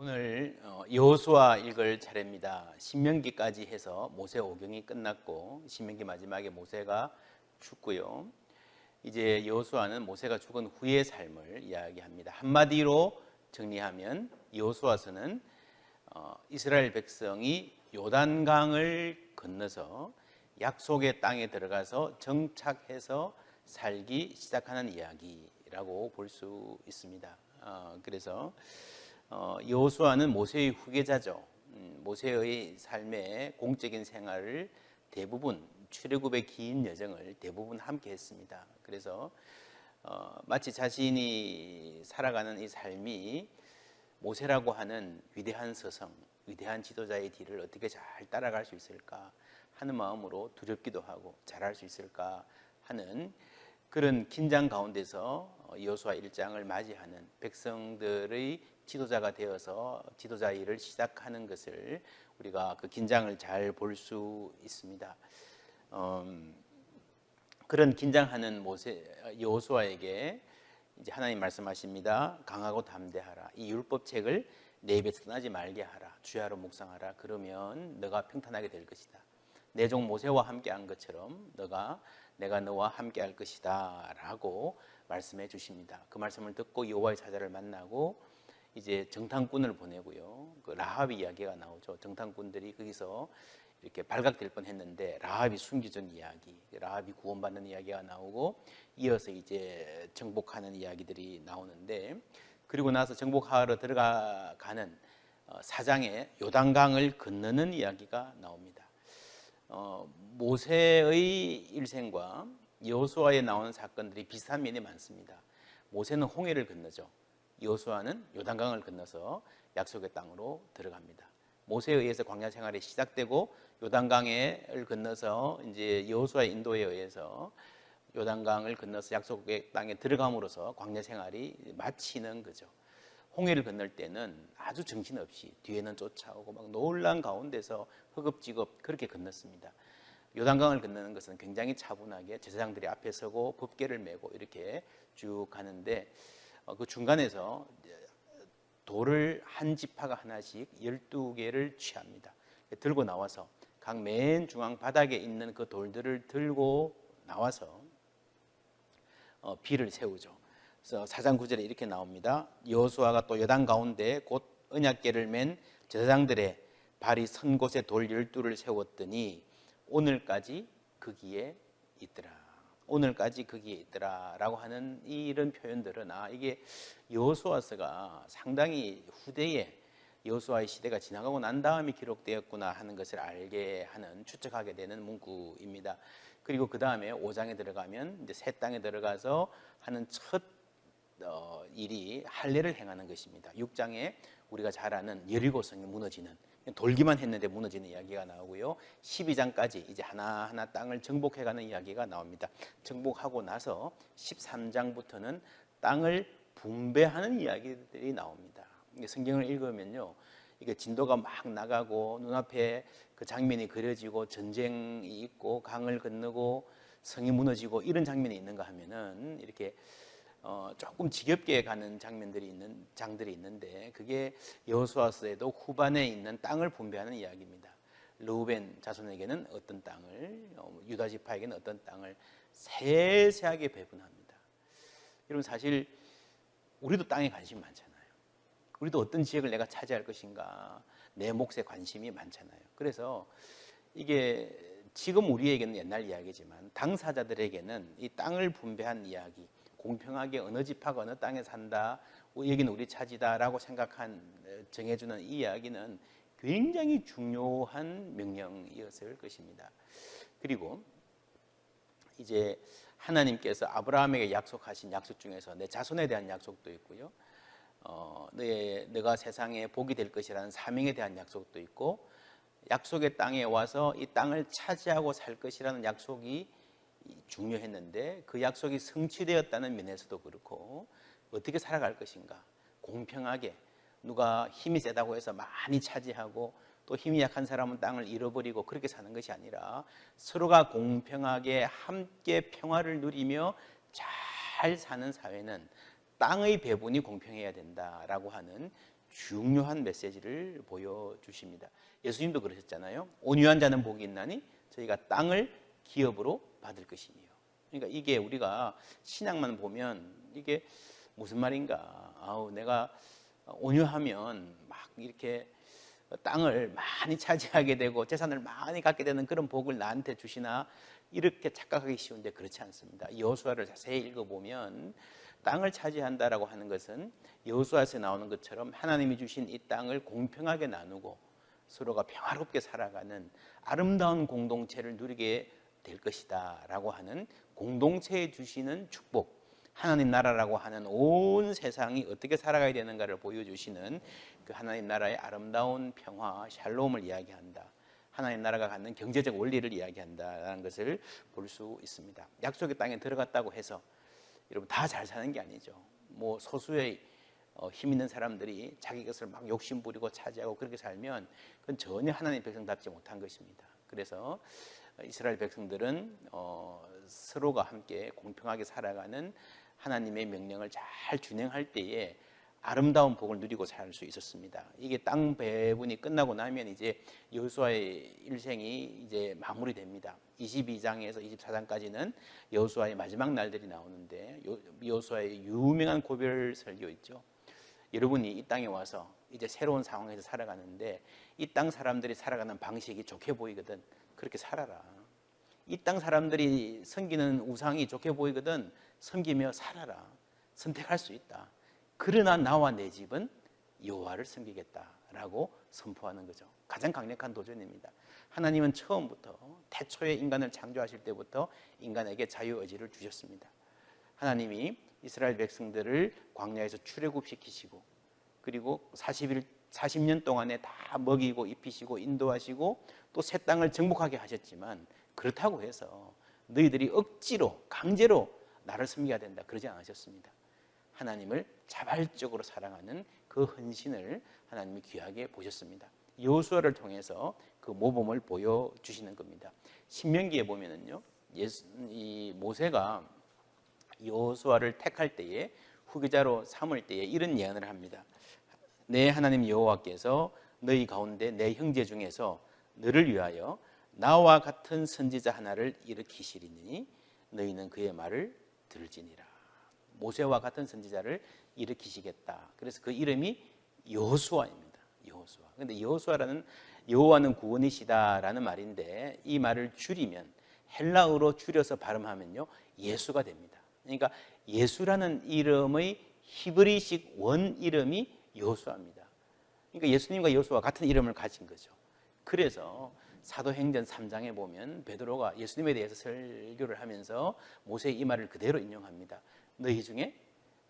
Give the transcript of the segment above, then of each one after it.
오늘 여호수아 읽을 차례입니다. 신명기까지 해서 모세 오경이 끝났고 신명기 마지막에 모세가 죽고요. 이제 여호수아는 모세가 죽은 후의 삶을 이야기합니다. 한마디로 정리하면 여호수아서는 이스라엘 백성이 요단강을 건너서 약속의 땅에 들어가서 정착해서 살기 시작하는 이야기라고 볼 수 있습니다. 그래서 여호수아는 모세의 후계자죠. 모세의 삶의 공적인 생활을 대부분 출애굽의 긴 여정을 대부분 함께 했습니다. 그래서 마치 자신이 살아가는 이 삶이 모세라고 하는 위대한 서성, 위대한 지도자의 뒤를 어떻게 잘 따라갈 수 있을까 하는 마음으로 두렵기도 하고 잘할 수 있을까 하는 그런 긴장 가운데서 여호수아 1장을 맞이하는 백성들의 지도자가 되어서 지도자 일을 시작하는 것을 우리가 그 긴장을 잘 볼 수 있습니다. 그런 긴장하는 여호수아에게 이제 하나님 말씀하십니다. 강하고 담대하라. 이 율법책을 내 입에서 떠나지 말게 하라. 주야로 묵상하라. 그러면 너가 평탄하게 될 것이다. 내 종 모세와 함께한 것처럼 내가 너와 함께할 것이다 라고 말씀해 주십니다. 그 말씀을 듣고 여호와의 사자를 만나고 이제 정탐꾼을 보내고요. 그 라합의 이야기가 나오죠. 정탐꾼들이 거기서 이렇게 발각될 뻔했는데 라합이 숨겨준 이야기, 라합이 구원받는 이야기가 나오고 이어서 이제 정복하는 이야기들이 나오는데, 그리고 나서 정복하러 들어가는 사장의 요단강을 건너는 이야기가 나옵니다. 모세의 일생과 여호수아에 나오는 사건들이 비슷한 면이 많습니다. 모세는 홍해를 건너죠. 여호수아는 요단강을 건너서 약속의 땅으로 들어갑니다. 모세에 의해서 광야 생활이 시작되고 요단강을 건너서 이제 여호수아의 인도에 의해서 요단강을 건너서 약속의 땅에 들어감으로써 광야 생활이 마치는 거죠. 홍해를 건널 때는 아주 정신없이 뒤에는 쫓아오고 막 놀란 가운데서 허겁지겁 그렇게 건넜습니다. 요단강을 건너는 것은 굉장히 차분하게 제사장들이 앞에 서고 법궤를 메고 이렇게 쭉 가는데 그 중간에서 돌을 한 지파가 하나씩 12개를 취합니다. 들고 나와서 강 맨 중앙 바닥에 있는 그 돌들을 들고 나와서 비를 세우죠. 그래서 4장 9절에 이렇게 나옵니다. 여호수아가 또 요단 가운데 곧 언약궤를 맨 제사장들의 발이 선 곳에 돌 12를 세웠더니 오늘까지 거기에 있더라. 오늘까지 거기에 있더라 라고 하는 이런 표현들은 이게 여호수아서가 상당히 후대에 여호수아의 시대가 지나가고 난 다음에 기록되었구나 하는 것을 알게 하는, 추측하게 되는 문구입니다. 그리고 그 다음에 5장에 들어가면 이제 새 땅에 들어가서 하는 첫 일이 할례를 행하는 것입니다. 6장에 우리가 잘 아는 여리고성이 무너지는, 돌기만 했는데 무너지는 이야기가 나오고요. 12장까지 이제 하나하나 땅을 정복해가는 이야기가 나옵니다. 정복하고 나서 13장부터는 땅을 분배하는 이야기들이 나옵니다. 성경을 읽으면요, 이게 진도가 막 나가고 눈앞에 그 장면이 그려지고 전쟁이 있고 강을 건너고 성이 무너지고 이런 장면이 있는가 하면은 이렇게 조금 지겹게 가는 장들이 있는데, 그게 여호수아서에도 후반에 있는 땅을 분배하는 이야기입니다. 르우벤 자손에게는 어떤 땅을, 유다 지파에게는 어떤 땅을 세세하게 배분합니다. 여러분, 사실 우리도 땅에 관심이 많잖아요. 우리도 어떤 지역을 내가 차지할 것인가, 내 몫에 관심이 많잖아요. 그래서 이게 지금 우리에게는 옛날 이야기지만 당사자들에게는 이 땅을 분배한 이야기, 공평하게 어느 지파가 어느 땅에 산다, 여기는 우리 차지다라고 정해주는 이 이야기는 굉장히 중요한 명령이었을 것입니다. 그리고 이제 하나님께서 아브라함에게 약속하신 약속 중에서 내 자손에 대한 약속도 있고요, 너가 세상에 복이 될 것이라는 사명에 대한 약속도 있고, 약속의 땅에 와서 이 땅을 차지하고 살 것이라는 약속이 중요했는데, 그 약속이 성취되었다는 면에서도 그렇고, 어떻게 살아갈 것인가, 공평하게 누가 힘이 세다고 해서 많이 차지하고 또 힘이 약한 사람은 땅을 잃어버리고 그렇게 사는 것이 아니라 서로가 공평하게 함께 평화를 누리며 잘 사는 사회는 땅의 배분이 공평해야 된다라고 하는 중요한 메시지를 보여주십니다. 예수님도 그러셨잖아요. 온유한 자는 복이 있나니 저희가 땅을 기업으로 받을 것이니요. 그러니까 이게 우리가 신약만 보면 이게 무슨 말인가. 내가 온유하면 막 이렇게 땅을 많이 차지하게 되고 재산을 많이 갖게 되는 그런 복을 나한테 주시나 이렇게 착각하기 쉬운데 그렇지 않습니다. 여호수아를 자세히 읽어보면 땅을 차지한다라고 하는 것은 여호수아에서 나오는 것처럼 하나님이 주신 이 땅을 공평하게 나누고 서로가 평화롭게 살아가는 아름다운 공동체를 누리게 될 것이다 라고 하는 공동체에 주시는 축복, 하나님 나라라고 하는 온 세상이 어떻게 살아가야 되는가를 보여주시는 그 하나님 나라의 아름다운 평화, 샬롬을 이야기한다. 하나님 나라가 갖는 경제적 원리를 이야기한다라는 것을 볼 수 있습니다. 약속의 땅에 들어갔다고 해서 여러분 다 잘 사는 게 아니죠. 뭐 소수의 힘 있는 사람들이 자기 것을 막 욕심 부리고 차지하고 그렇게 살면 그건 전혀 하나님 백성답지 못한 것입니다. 그래서 이스라엘 백성들은 서로가 함께 공평하게 살아가는 하나님의 명령을 잘 준행할 때에 아름다운 복을 누리고 살 수 있었습니다. 이게 땅 배분이 끝나고 나면 이제 여호수아의 일생이 이제 마무리됩니다. 22장에서 24장까지는 여호수아의 마지막 날들이 나오는데 여호수아의 유명한 고별 설교 있죠. 여러분이 이 땅에 와서 이제 새로운 상황에서 살아가는데 이 땅 사람들이 살아가는 방식이 좋게 보이거든. 그렇게 살아라. 이 땅 사람들이 섬기는 우상이 좋게 보이거든. 섬기며 살아라. 선택할 수 있다. 그러나 나와 내 집은 여호와를 섬기겠다라고 선포하는 거죠. 가장 강력한 도전입니다. 하나님은 처음부터 태초에 인간을 창조하실 때부터 인간에게 자유의지를 주셨습니다. 하나님이 이스라엘 백성들을 광야에서 출애굽시키시고 그리고 40년 동안에 다 먹이고 입히시고 인도하시고 또 새 땅을 정복하게 하셨지만 그렇다고 해서 너희들이 억지로 강제로 나를 섬겨야 된다 그러지 않으셨습니다. 하나님을 자발적으로 사랑하는 그 헌신을 하나님이 귀하게 보셨습니다. 여호수아를 통해서 그 모범을 보여주시는 겁니다. 신명기에 보면은요, 이 모세가 여호수아를 택할 때에 후계자로 삼을 때에 이런 예언을 합니다. 내 하나님 여호와께서 너희 가운데 내 형제 중에서 너를 위하여 나와 같은 선지자 하나를 일으키시리니 너희는 그의 말을 들을지니라. 모세와 같은 선지자를 일으키시겠다. 그래서 그 이름이 여호수아입니다. 여호수아. 그런데 여호수아라는 여호와는 구원이시다라는 말인데 이 말을 줄이면 헬라어로 줄여서 발음하면요 예수가 됩니다. 그러니까 예수라는 이름의 히브리식 원 이름이 여호수아입니다. 그러니까 예수님과 여호수아가 같은 이름을 가진 거죠. 그래서 사도행전 3장에 보면 베드로가 예수님에 대해서 설교를 하면서 모세의 이 말을 그대로 인용합니다. 너희 중에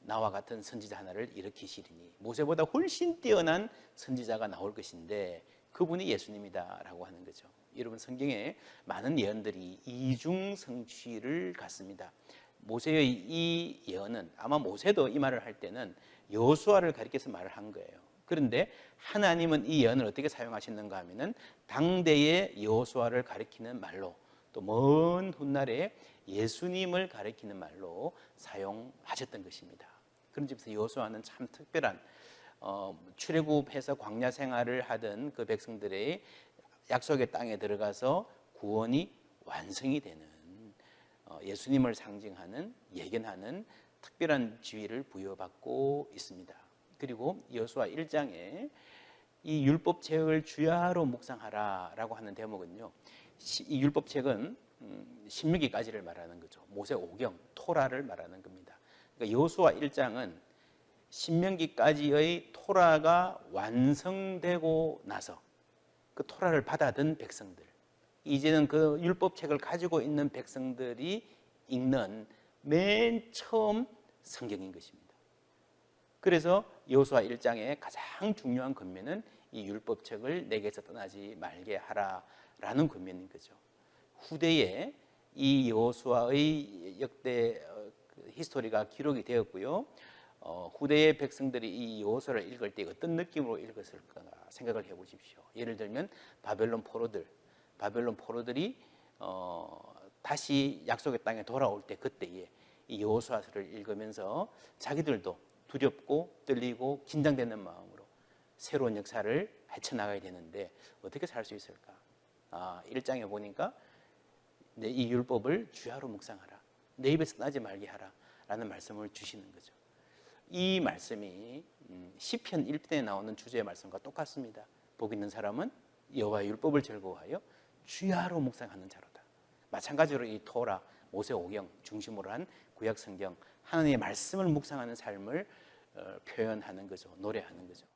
나와 같은 선지자 하나를 일으키시리니 모세보다 훨씬 뛰어난 선지자가 나올 것인데 그분이 예수님이다라고 하는 거죠. 여러분 성경에 많은 예언들이 이중성취를 갖습니다. 모세의 이 예언은 아마 모세도 이 말을 할 때는 여호수아를 가리켜서 말을 한 거예요. 그런데 하나님은 이 예언을 어떻게 사용하셨는가 하면은 당대의 여호수아를 가리키는 말로 또 먼 훗날에 예수님을 가리키는 말로 사용하셨던 것입니다. 그런 점에서 여호수아는 참 특별한 출애굽해서 광야 생활을 하던 그 백성들의 약속의 땅에 들어가서 구원이 완성이 되는 예수님을 상징하는 예견하는 특별한 지위를 부여받고 있습니다. 그리고 여호수아 1장에 이 율법책을 주야로 묵상하라라고 하는 대목은요. 이 율법책은 신명기까지를 말하는 거죠. 모세 오경, 토라를 말하는 겁니다. 그러니까 여호수아 1장은 신명기까지의 토라가 완성되고 나서 그 토라를 받아든 백성들, 이제는 그 율법책을 가지고 있는 백성들이 읽는 맨 처음 성경인 것입니다. 그래서 여호수아 1장의 가장 중요한 권면은 이 율법책을 내게서 떠나지 말게 하라라는 권면인 거죠. 후대에 이 여호수아의 역대 히스토리가 기록이 되었고요. 후대의 백성들이 이 여호수아를 읽을 때 어떤 느낌으로 읽었을까 생각을 해보십시오. 예를 들면 바벨론 포로들이 다시 약속의 땅에 돌아올 때 그때에 이 여호수아서를 읽으면서 자기들도 두렵고 떨리고 긴장되는 마음으로 새로운 역사를 헤쳐나가야 되는데 어떻게 살 수 있을까? 1장에 보니까 이 율법을 주야로 묵상하라. 내 입에서 나지 말게 하라. 라는 말씀을 주시는 거죠. 이 말씀이 시편 1편에 나오는 주제의 말씀과 똑같습니다. 복 있는 사람은 여호와의 율법을 즐거워하여 주야로 묵상하는 자로다. 마찬가지로 이 토라, 모세오경 중심으로 한 구약 성경 하나님의 말씀을 묵상하는 삶을 표현하는 거죠. 노래하는 거죠.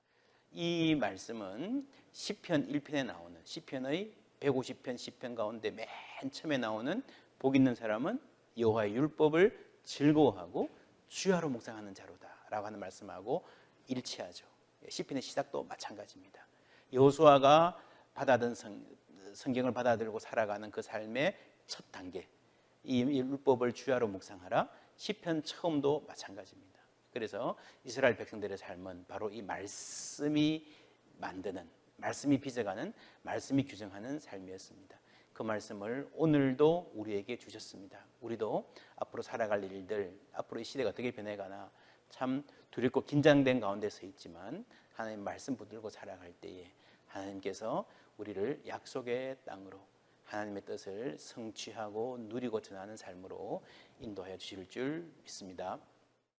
이 말씀은 시편 1편에 나오는 시편의 150편 시편 가운데 맨 처음에 나오는 복 있는 사람은 여호와의 율법을 즐거워하고 주야로 묵상하는 자로다라고 하는 말씀하고 일치하죠. 시편의 시작도 마찬가지입니다. 여호수아가 받아든 성경을 받아들고 살아가는 그 삶의 첫 단계, 이 율법을 주야로 묵상하라. 시편 처음도 마찬가지입니다. 그래서 이스라엘 백성들의 삶은 바로 이 말씀이 만드는, 말씀이 빚어가는, 말씀이 규정하는 삶이었습니다. 그 말씀을 오늘도 우리에게 주셨습니다. 우리도 앞으로 살아갈 일들, 앞으로 이 시대가 어떻게 변해가나 참 두렵고 긴장된 가운데 서 있지만 하나님 말씀 붙들고 살아갈 때에 하나님께서 우리를 약속의 땅으로 하나님의 뜻을 성취하고 누리고 전하는 삶으로 인도하여 주실 줄 믿습니다.